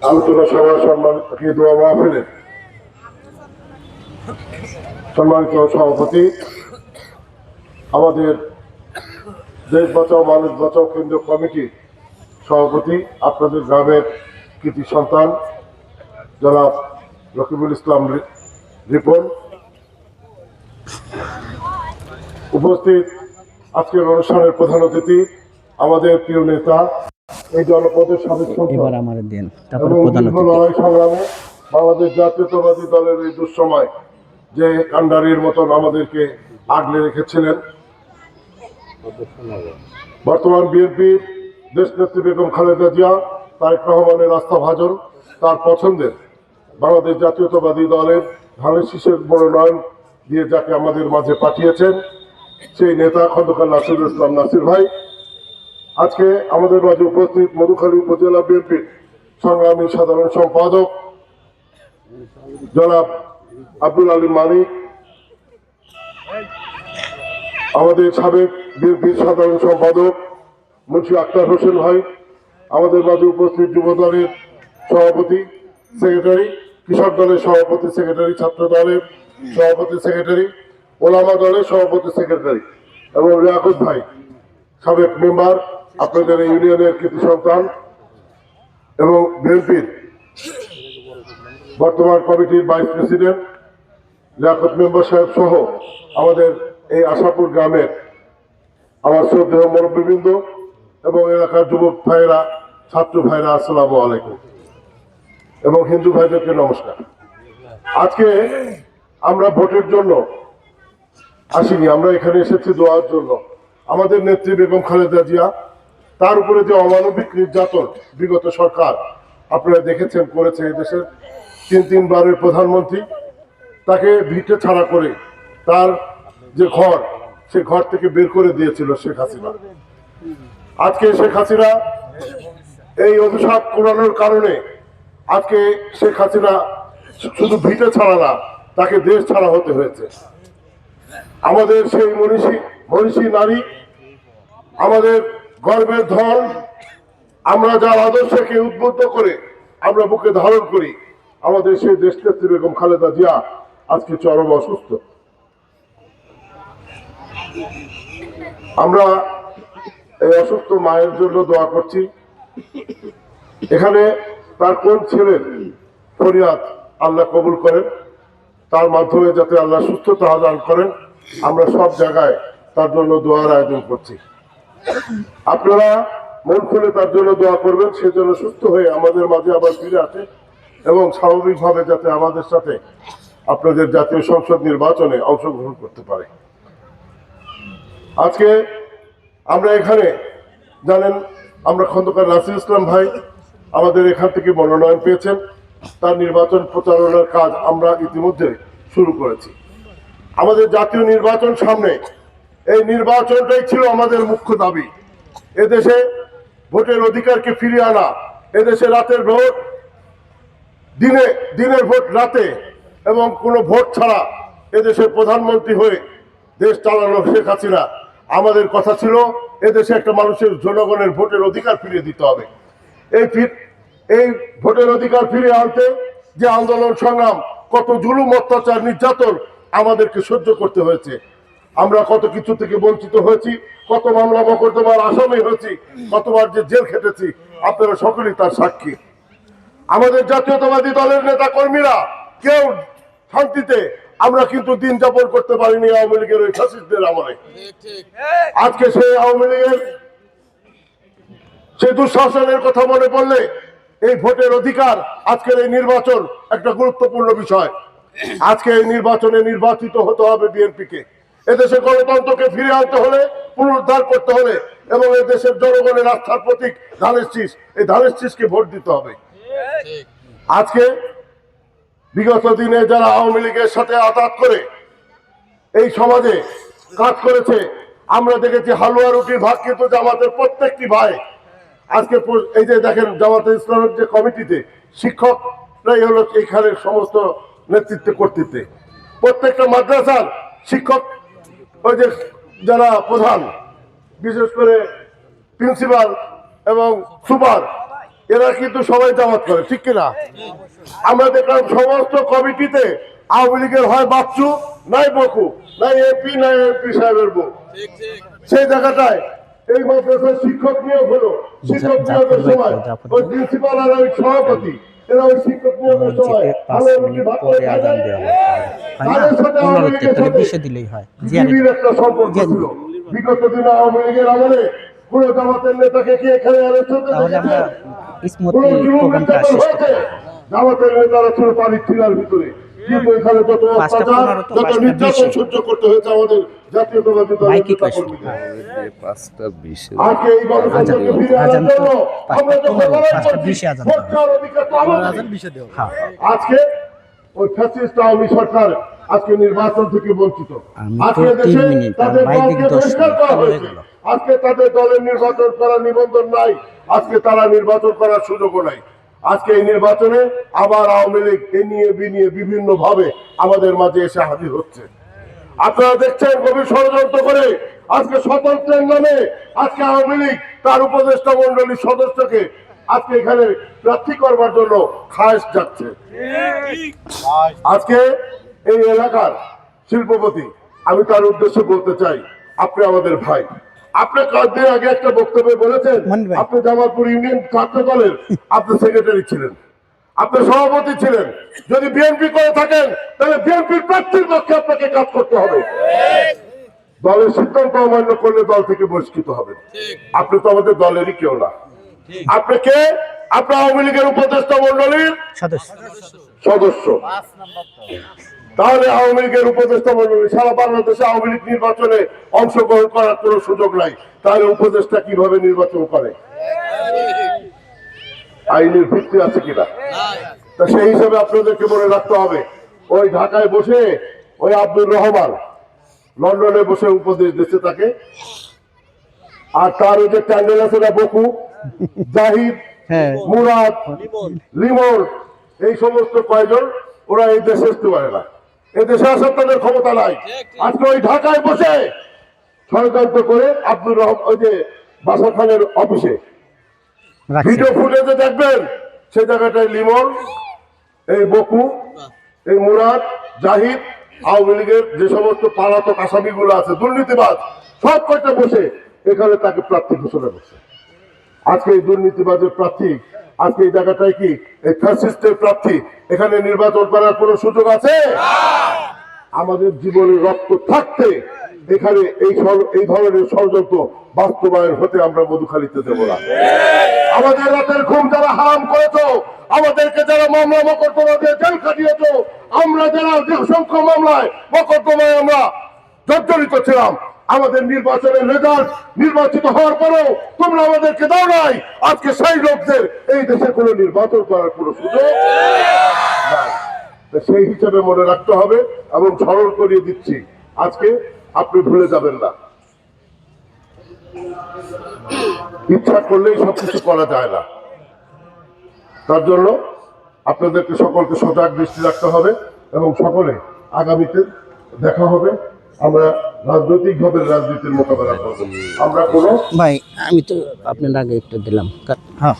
আলোচনা সভা সম্মানিত দোয়া মাহফিলের সম্মানিত সভাপতি, আমাদের দেশ বাঁচাও মানুষ বাঁচাও কেন্দ্রীয় কমিটির সভাপতি, আপনাদের গ্রামের কৃতি সন্তান জনাব রকিবুল ইসলাম রিপন, উপস্থিত আজকের অনুষ্ঠানের প্রধান অতিথি আমাদের প্রিয় নেতা এই জনপদের সাবেক লড়াই সংগ্রামে বাংলাদেশ জাতীয়তাবাদী দলের এই দুঃসময় যে কান্ডারির মতন আমাদেরকে আগলে রেখেছিলেন বর্তমান বিএনপির দেশনেত্রী বেগম খালেদা জিয়া, তারেক রহমানের আস্থাভাজন, তার পছন্দের বাংলাদেশ জাতীয়তাবাদী দলের ধানের শীষের মনোনয়ন দিয়ে যাকে আমাদের মাঝে পাঠিয়েছেন সেই নেতা খন্দকার নাসিরুল ইসলাম নাসির ভাই আজকে আমাদের মাঝে উপস্থিত মধুখালী উপজেলা বিএনপির সংগ্রামী সাধারণ সম্পাদক জনাব আব্দুল আলী মানিক, আমাদের সাবেক বিএনপির সাধারণ সম্পাদক মুন্সি আক্তার হোসেন ভাই, আমাদের মাঝে উপস্থিত যুব দলের সভাপতি সেক্রেটারি, কৃষক দলের সভাপতি সেক্রেটারি, ছাত্র দলের সভাপতি সেক্রেটারি, ওলামা দলের সভাপতি সেক্রেটারি এবং রিয়াকুত ভাই সাবেক মেম্বার, আপনাদের ইউনিয়নের কৃতি সন্তান এবং বিএনপির বর্তমান কমিটির ভাইস প্রেসিডেন্ট লিয়াকত মেম্বার সাহেব সহ আমাদের এই আশাপুর গ্রামের আমার শ্রদ্ধেয় মুরব্বীবৃন্দ এবং এলাকার যুবক ভাইয়েরা, ছাত্র ভাইরা, আসসালামু আলাইকুম এবং হিন্দু ভাইদেরকে নমস্কার। আজকে আমরা ভোটের জন্য আসিনি, আমরা এখানে এসেছি দোয়ার জন্য। আমাদের নেত্রী বেগম খালেদা জিয়া, তার উপরে যে অমানবিক নির্যাতন বিগত সরকার আপনারা দেখেছেন করেছে, এদেশের তিনবারের প্রধানমন্ত্রী তাকে ভিটে ছাড়া করে তার যে ঘর সে ঘর থেকে বের করে দিয়েছিল শেখ হাসিনা। আজকে শেখ হাসিনা এই অভিশাপ কোরানোর কারণে আজকে শেখ হাসিনা শুধু ভিটে ছাড়া না, তাকে দেশ ছাড়া হতে হয়েছে। আমাদের সেই মনীষী নারী, আমাদের গর্বের ধন, আমরা যার আদর্শকে উদ্বুদ্ধ করে আমরা বুকে ধারণ করি, আমাদের সেই দেশনেত্রী বেগম খালেদা জিয়া আজকে চরম অসুস্থ। আমরা এই অসুস্থ মায়ের জন্য দোয়া করছি। এখানে তার কোন ছেলের ফরিয়াদ আল্লাহ কবুল করেন, তার মাধ্যমে যাতে আল্লাহ সুস্থতা দান করেন, আমরা সব জায়গায় তার জন্য দোয়ার আয়োজন করছি। আপনারা মন খুলে তার জন্য দোয়া করবেন, সে যেন সুস্থ হয়ে আমাদের মাঝে আবার ফিরে আসে এবং স্বাভাবিকভাবে যাতে আমাদের সাথে আপনাদের জাতীয় সংসদ নির্বাচনে অংশগ্রহণ করতে পারে। আজকে আমরা এখানে জানেন আমরা খন্দকার নাসির ইসলাম ভাই আমাদের এখান থেকে মনোনয়ন পেয়েছেন, তার নির্বাচন প্রচারণার কাজ আমরা ইতিমধ্যে শুরু করেছি। আমাদের জাতীয় নির্বাচন সামনে, এই নির্বাচনটাই ছিল আমাদের মুখ্য দাবি। এদেশে ভোটের অধিকারকে ফিরিয়ে আনা, এদেশে রাতের ভোট দিনের ভোট রাতে এবং কোনো ভোট ছাড়া এদেশের প্রধানমন্ত্রী হয়ে দেশ চালানো শেখ হাসিনা। আমাদের কথা ছিল এদেশে একটা মানুষের জনগণের ভোটের অধিকার ফিরিয়ে দিতে হবে। এই ভোটের অধিকার ফিরিয়ে আনতে যে আন্দোলন সংগ্রাম, কত জুলুম অত্যাচার নির্যাতন আমাদেরকে সহ্য করতে হয়েছে, আমরা কত কিছু থেকে বঞ্চিত হয়েছি, কত মামলা মোকদ্দমার আসামি হয়েছি, কতবার যে জেল খেটেছি, আপনারা সকলেই তার সাক্ষী। আমাদের জাতীয়তাবাদী দলের নেতা কর্মীরা কেউ শান্তিতে আমরা কিন্তু দিন যাপন করতে পারিনি আওয়ামী লীগের ওই ফ্যাসিস্টদের আমলে। আজকে সেই আওয়ামী লীগের সেই দুঃশাসনের কথা মনে পড়লে এই ভোটের অধিকার, আজকের এই নির্বাচন একটা গুরুত্বপূর্ণ বিষয়। আজকে এই নির্বাচনে নির্বাচিত হতে হবে বিএনপিকে। এদেশের গণতন্ত্রকে ফিরে আনতে হলে, পুনরুদ্ধার করতে হলে এবং এদেশের জনগণের আস্থার প্রতীক ধানের শীষ, এই ধানের শীষকে ভোট দিতে হবে। আজকে বিগত দিনে যারা আওয়ামী লীগের সাথে আঘাত করে এই সমাজে কাজ করেছে, আমরা দেখেছি হালুয়া রুটির ভাগ কিন্তু জামাতের প্রত্যেকটি ভাই। আজকে এই যে দেখেন জামাতে ইসলামের যে কমিটিতে শিক্ষকরাই হলো এইখানের সমস্ত নেতৃত্বে কর্তৃত্বে, প্রত্যেকটা মাদ্রাসার শিক্ষক, ওই যে যারা প্রধান, বিশেষ করে প্রিন্সিপাল এবং সুপার, এরা কিন্তু সবাই জামাত করে, ঠিক কিনা? আমরা দেখলাম সমস্ত কমিটিতে আওয়ামী লীগের হয় বাচ্চু, নাই বকু, নাই এমপি, নাই এমপি সাহেবের বউ। সেই জায়গাটায় এই মাদ্রাসার শিক্ষক নিয়োগ হলো, শিক্ষক নিয়োগের সময় ওই প্রিন্সিপাল আর ওই সভাপতি এরা ওই শিক্ষক নিয়োগের সময় ভালো রুটি ভাত করে খায় যায়। তাদের সাথে আওয়ামী লীগের সাথে জিবির একটা সম্পর্ক ছিল। বিগত দিনে আওয়ামী লীগের আমলে কোন জামাতের নেতাকে কি এখানে অ্যারেস্ট হতে দেখেছেন? কোন জুলুম নির্যাতন হয়েছে? জামাতের নেতারা ছিল পানির টিলার ভিতরে, কিন্তু এখানে যত অত্যাচার, যত নির্যাতন সহ্য করতে হয়েছে আমাদের জাতীয়তাবাদী দলের নেতা কর্মীদের। আজকে এই গণতন্ত্রকে ফিরিয়ে আনার জন্য আমরা যখন লড়াই করছি, ভোট দেওয়ার অধিকার তো আমাদের। আজকে ওই ফ্যাসিস্ট আওয়ামী সরকার আজকে নির্বাচন থেকে বঞ্চিত। আজকে দেশে তাদের দলকে বহিষ্কার করা হয়েছে। আজকে তাদের দলের নির্বাচন করার নিবন্ধন নাই, আজকে তারা নির্বাচন করার সুযোগও নাই। আজকে এই নির্বাচনে আবার আওয়ামী লীগ এ নিয়ে বিনিয়ে বিভিন্ন ভাবে আমাদের মাঝে এসে হাজির হচ্ছে। আপনারা দেখছেন গভীর ষড়যন্ত্র করে আজকে স্বতন্ত্রের নামে আজকে আওয়ামী লীগ তার উপদেষ্টা মন্ডলীর সদস্যকে আজকে এখানে প্রার্থী করবার জন্য খায়েশ যাচ্ছে। আজকে এই এলাকার শিল্পপতি, আমি তার উদ্দেশ্যে বলতে চাই, আপনি আমাদের ভাই। আপনি কয়েকদিন আগে একটা বক্তব্যে বলেছেন আপনি জামালপুর ইউনিয়ন ছাত্র দলের আপনি সেক্রেটারি ছিলেন, আপনি সভাপতি ছিলেন। যদি বিএনপি করে থাকেন তাহলে বিএনপির প্রার্থীর পক্ষে আপনাকে কাজ করতে হবে। দলের সিদ্ধান্ত অমান্য করলে দল থেকে বহিষ্কৃত হবে। আপনি তো আমাদের দলেরই কেউ না। আপনি কে? আপনি আওয়ামী লীগের উপদেষ্টা মন্ডলীর সদস্য। তাহলে আওয়ামী লীগের উপদেষ্টা মন্ডলী সারা বাংলাদেশে আওয়ামী লীগ নির্বাচনে অংশগ্রহণ করার কোনো সুযোগ নাই, তাহলে উপদেষ্টা কিভাবে নির্বাচন করে? আইনের ভিত্তি আছে কিনা? তা সেই হিসাবে আপনাদেরকে মনে রাখতে হবে, ওই ঢাকায় বসে ওই আব্দুর রহমান লন্ডনে বসে উপদেশ দিচ্ছে তাকে, আর তার ওই যে ট্যান্ডেল আছে না, বকু, জাহিদ, মুরাদ, লিমন, এই সমস্ত কয়জন ওরা এই দেশে আসতে পারে না, এই দেশে আসার তাদের ক্ষমতা নাই। আজকে ওই ঢাকায় বসে ষড়যন্ত্র করে আব্দুর রহমান ওই যে বাসা খানের অফিসে ভিডিও ফুটেজে দেখবেন, সে জায়গাটায় লিমন, এই বকু, এই মুরাদ, জাহিদ, আওয়ামী লীগের যে সমস্ত পলাতক আসামিগুলো আছে, দুর্নীতিবাজ, সব কয়টা বসে এখানে তাকে প্রার্থী ঘোষণা করছে। আজকে এই দুর্নীতিবাজের প্রার্থী আজকে এই জায়গাটায় কি এই ফ্যাসিস্টের প্রার্থী এখানে নির্বাচন করার কোন সুযোগ আছে? আমাদের জীবনের রক্ত থাকতে এখানে এই ধরনের ষড়যন্ত্র বাস্তবায়ন হতে আমরা মধুখালীতে দেব না। আমাদের রাতের ঘুম যারা হারাম করেছো, আমাদেরকে যারা মামলা মকদ্দমা দিয়ে জেল খাটিয়েছো, আমরা যারা অসংখ্য মামলায় মকদ্দমায় আমরা জর্জরিত ছিলাম, আমাদের নির্বাচনের রেজাল্ট নির্বাচিত হওয়ার পরেও তোমরা আমাদেরকে দাও নাই। আজকে সেই লোকদের এই দেশে কোনো নির্বাচন করার কোনো সুযোগ নাই। সেই হিসাবে মনে রাখতে হবে এবং স্মরণ করিয়ে দিচ্ছি, আজকে আপনি ভুলে যাবেন না, ইচ্ছা করলেই সবকিছু করা যায় না। তার জন্য আপনাদেরকে সকলকে সজাগ দৃষ্টি রাখতে হবে এবং সকলে আগামীতে দেখা হবে, আমরা রাজনৈতিকভাবে রাজনীতির মোকাবেলা করব। আমরা কোনো ভাই আমি তো আপনার আগে একটু দিলাম। হ্যাঁ।